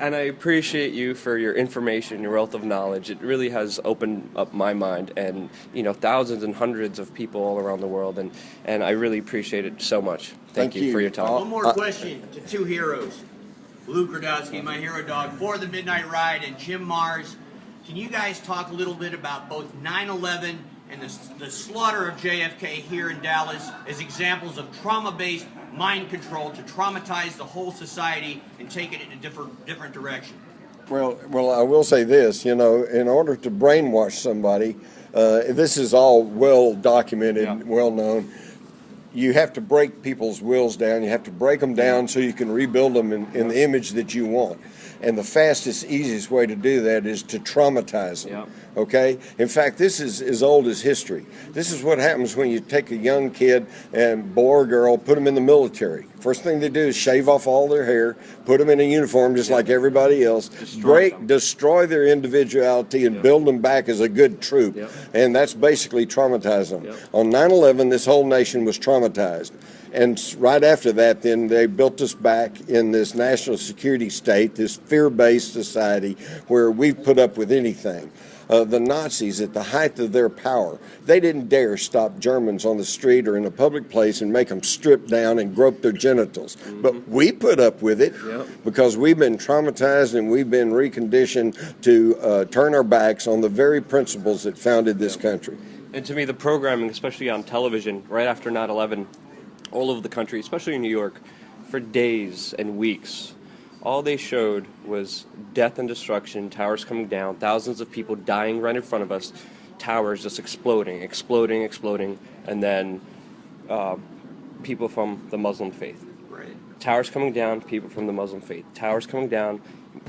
And I appreciate you for your information, your wealth of knowledge. It really has opened up my mind, and thousands and hundreds of people all around the world, and I really appreciate it so much. Thank you for your time. One more question to two heroes. Luke Rudkowski, my hero dog, for the Midnight Ride, and Jim Mars. Can you guys talk a little bit about both 9/11 and the slaughter of JFK here in Dallas as examples of trauma-based mind control to traumatize the whole society and take it in a different direction? Well, I will say this, in order to brainwash somebody, this is all well documented, well known. You have to break people's wills down. You have to break them down so you can rebuild them in the image that you want. And the fastest, easiest way to do that is to traumatize them. Okay? In fact, this is as old as history. This is what happens when you take a young kid, and boy or girl, put them in the military. First thing they do is shave off all their hair, put them in a uniform just like everybody else, destroy their individuality, and build them back as a good troop. And that's basically traumatizing them. On 9/11, this whole nation was traumatized. And right after that, then they built us back in this national security state, this fear-based society where we've put up with anything. The Nazis, at the height of their power, they didn't dare stop Germans on the street or in a public place and make them strip down and grope their genitals. But we put up with it because we've been traumatized and we've been reconditioned to turn our backs on the very principles that founded this country. And to me, the programming, especially on television, right after 9/11, all over the country, especially in New York, for days and weeks, all they showed was death and destruction, towers coming down, thousands of people dying right in front of us, towers just exploding, and then people from the Muslim faith. Towers coming down, people from the Muslim faith. Towers coming down,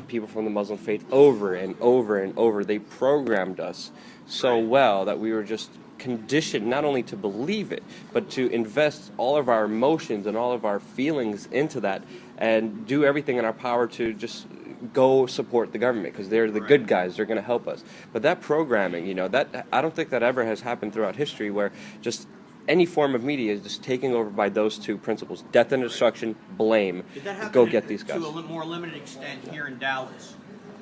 people from the Muslim faith, over and over and over. They programmed us so well that we were just conditioned not only to believe it, but to invest all of our emotions and all of our feelings into that and do everything in our power to just go support the government because they're the good guys, they're going to help us. But that programming, that I don't think that ever has happened throughout history where just any form of media is just taking over by those two principles: death and destruction, blame, go get these guys. To a more limited extent here in Dallas,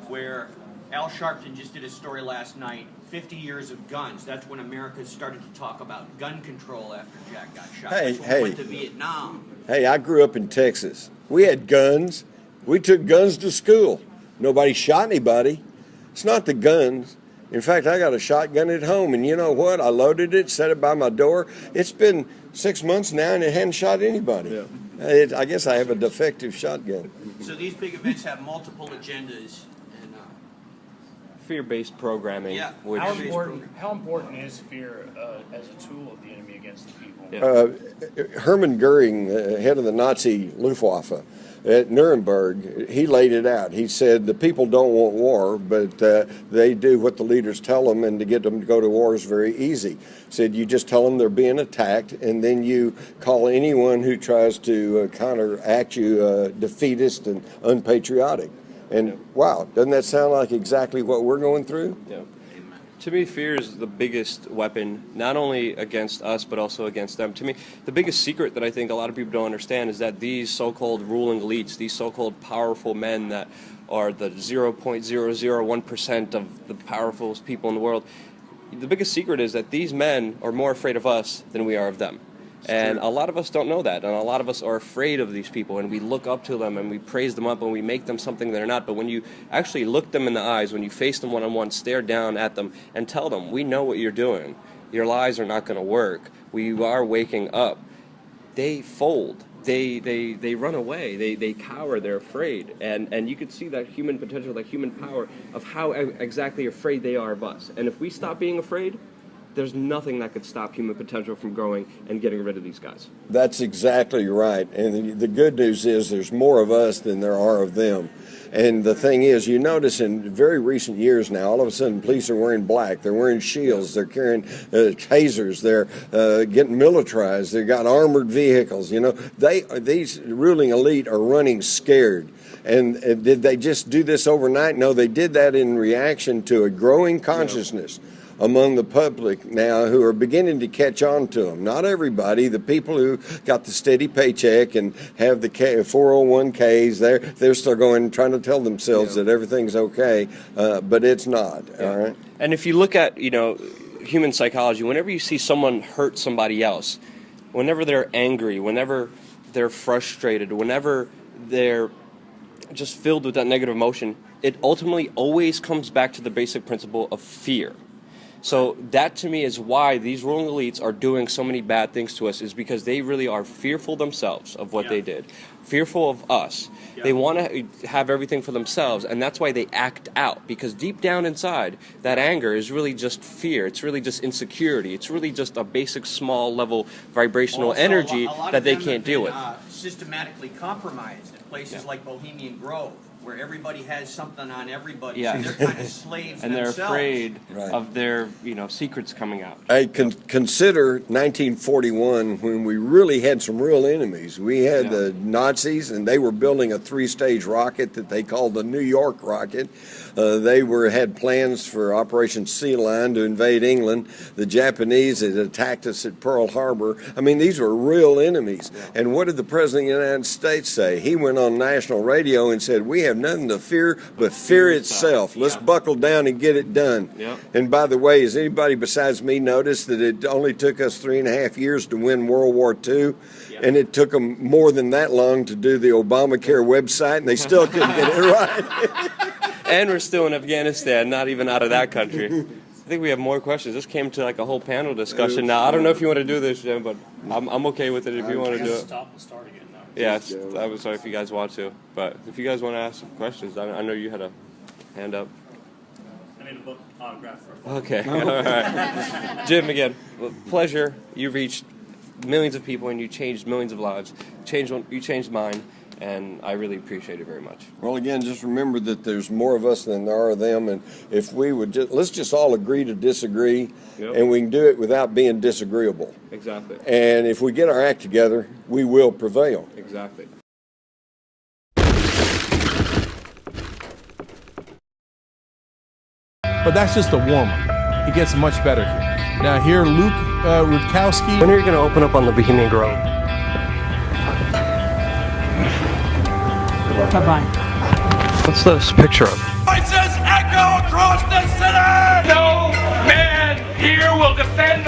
where Al Sharpton just did a story last night, 50 years of guns. That's when America started to talk about gun control after Jack got shot. That's when we went to Vietnam. Hey, I grew up in Texas. We had guns. We took guns to school. Nobody shot anybody. It's not the guns. In fact, I got a shotgun at home, and you know what? I loaded it, set it by my door. It's been 6 months now, and it hadn't shot anybody. I guess I have a defective shotgun. So these big events have multiple agendas. Fear-based programming. How important is fear as a tool of the enemy against the people? Hermann Goering, head of the Nazi Luftwaffe at Nuremberg, he laid it out. He said the people don't want war, but they do what the leaders tell them, and to get them to go to war is very easy. He said you just tell them they're being attacked, and then you call anyone who tries to counteract you defeatist and unpatriotic. And wow, doesn't that sound like exactly what we're going through? To me, fear is the biggest weapon, not only against us, but also against them. To me, the biggest secret that I think a lot of people don't understand is that these so-called ruling elites, these so-called powerful men that are the 0.001% of the powerful people in the world, the biggest secret is that these men are more afraid of us than we are of them. And a lot of us don't know that, and a lot of us are afraid of these people, and we look up to them, and we praise them up, and we make them something they're not. But when you actually look them in the eyes, when you face them one-on-one, stare down at them, and tell them, we know what you're doing. Your lies are not going to work. We are waking up. They fold. They run away. They cower. They're afraid. And you could see that human potential, that human power of how exactly afraid they are of us. And if we stop being afraid, there's nothing that could stop human potential from growing and getting rid of these guys. That's exactly right. And the good news is there's more of us than there are of them. And the thing is, you notice in very recent years now, all of a sudden police are wearing black, they're wearing shields, they're carrying tasers, they're getting militarized, they've got armored vehicles. These ruling elite are running scared. And did they just do this overnight? No, they did that in reaction to a growing consciousness among the public now who are beginning to catch on to them. Not everybody. The people who got the steady paycheck and have the 401ks, they're still going trying to tell themselves that everything's okay, but it's not. All right. And if you look at human psychology, whenever you see someone hurt somebody else, whenever they're angry, whenever they're frustrated, whenever they're just filled with that negative emotion, it ultimately always comes back to the basic principle of fear. So that to me is why these ruling elites are doing so many bad things to us, is because they really are fearful themselves of what they did, fearful of us. They want to have everything for themselves, and that's why they act out, because deep down inside, that anger is really just fear. It's really just insecurity. It's really just a basic small level vibrational Also, energy a lot that of they them can't have deal been, with. Systematically compromised in places like Bohemian Grove, where everybody has something on everybody. Yeah. So they're kind of slaves And they're themselves. afraid of their secrets coming out. Hey, consider 1941 when we really had some real enemies. We had the Nazis, and they were building a 3-stage rocket that they called the New York rocket. They had plans for Operation Sea Lion to invade England. The Japanese had attacked us at Pearl Harbor. I mean, these were real enemies. And what did the President of the United States say? He went on national radio and said, "We have nothing to fear but fear itself. Let's buckle down and get it done." And by the way, has anybody besides me noticed that it only took us 3.5 years to win World War II? And it took them more than that long to do the Obamacare website, and they still couldn't get it right. And we're still in Afghanistan, not even out of that country. I think we have more questions. This came to like a whole panel discussion. Now, I don't know if you want to do this, Jim, but I'm okay with it if you want to do it. Stop and start again now. Yeah, I'm sorry if you guys want to. But if you guys want to ask some questions, I know you had a hand up. I need a book autograph for a book. Okay, all right. Jim, again, pleasure. You reached millions of people and you changed millions of lives. You changed mine. And I really appreciate it very much. Well, again, just remember that there's more of us than there are of them, and if we would let's just all agree to disagree, and we can do it without being disagreeable. Exactly. And if we get our act together, we will prevail. Exactly. But that's just a warm-up. It gets much better here. Now here, Luke Rudkowski. When are you going to open up on the Bohemian Grove? Bye-bye. What's this picture of? Voices echo across the city! No man here will defend